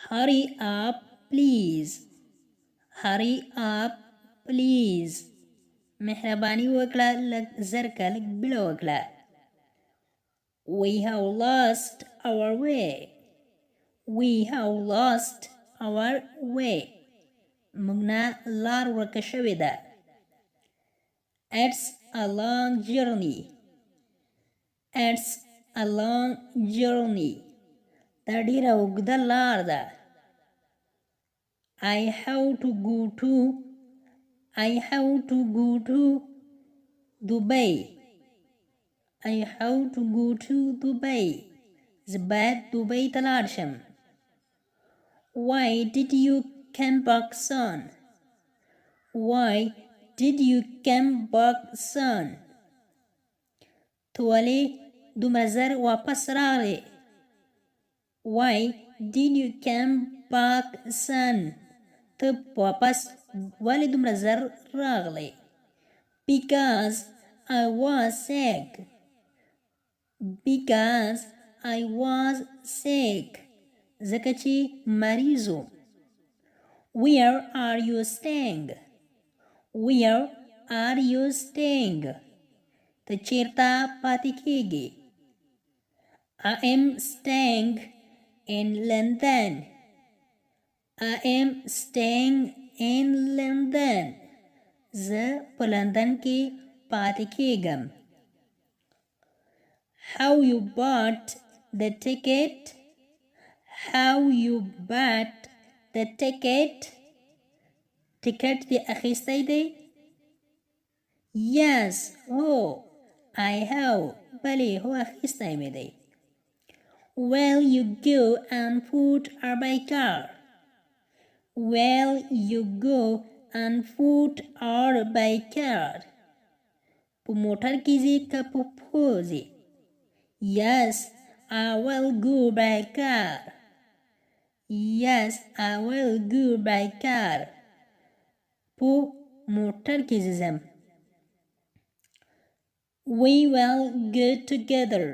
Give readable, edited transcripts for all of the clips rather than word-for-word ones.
hurry up please hurry up please مهرباني وکړه لږ زر که لږ بیړه وکړه we have lost our way we have lost our way موږ نه لار ورکه شوې ده it's a long journey it's a long journey دا ډیره اوږده لار ده I have to go to Dubai I have to go to Dubai زه باید دوبۍ ته لاړ شم Why did you come back son Why did you come back son ته ولې دومره زر واپس راغلې Why did you come back son ته واپس ولې دومره زر راغلې Because I was sick Because I was sick ځکه چې مریض وم Where are you staying Where are you staying ته چیرته پاتې کېږې I am staying in London I am staying in London زه په لندن کې پاتې کېږم How you bought the ticket How you bought the ticket ټکټ دې اخیستی دی Yes oh I have بلې هو اخیستی مې دی Will you go on foot or by car Will you go on foot or by car په موټر کې ځې که په پښو ځې Yes I will go by car Yes I will go by car په موټر کې ځم We will go together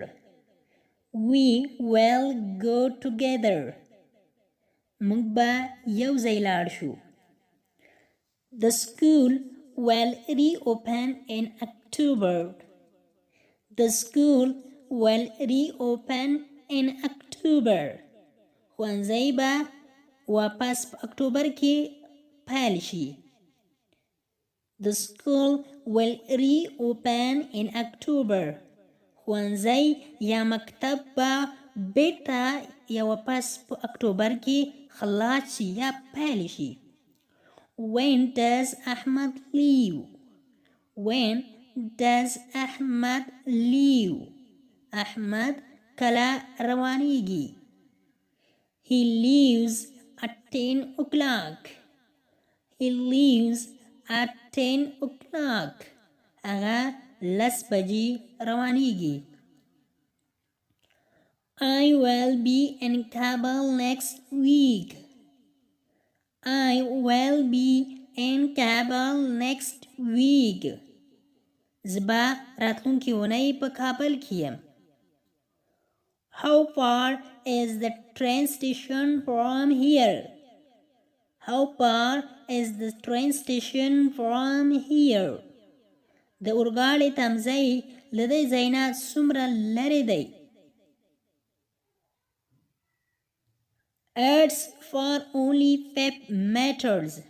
We will go together موږ به یو ځای لاړ شو The school will reopen in October The school will reopen in October ښوونځی به واپس په اکتوبر کې پیل شي The school will reopen in October ښوونځی یا مکتب به بیرته یا واپس په اکتوبر کې خلاص شي یا پیل شي When does Ahmad leave? When does Ahmad leave? Ahmad کله روانیږي He leaves at 10 o'clock. He leaves at 10 o'clock. هغه لس بجې روانیږي I will be in Kabul next week. I will be in Kabul next week. زه به راتلونکې اونۍ په کابل کې یم How far is the train station from here? How far is the train station from here? د اورګاډي تمځای له دې ځای نه څومره لرې دی It's for only 5 meters.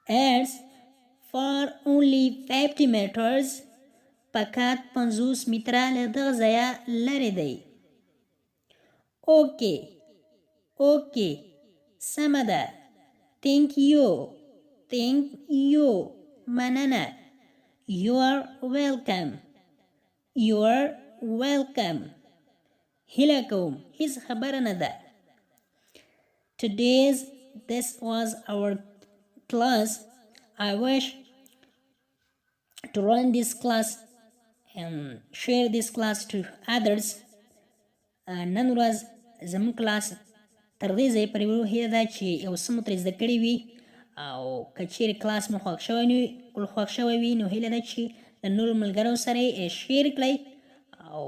It's for only 50 meters. فقط 50 متره له دغه ځایه لرې دی Okay. Okay. سمه ده Thank you. Thank you. مننه You are welcome. You are welcome. هیله کوم هیڅ خبره نه ده This was our class. I wish to run this class and share this class to others. نن ورځ زموږ کلاس تر دې ځایه پورې هیله ده چې یو څه مو ترې زده کړي وي او که چیرې کلاس مو خوښ شوی وي نو هیله ده چې د نورو ملګرو سره یې شیر کړئ او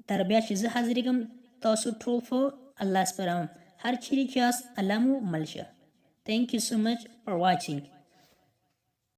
تر بیا چې زه حاضرېږم تاسو ټول په الله سپارم هر چیرې چې یاست الله مو مل شه. Thank you so much for watching.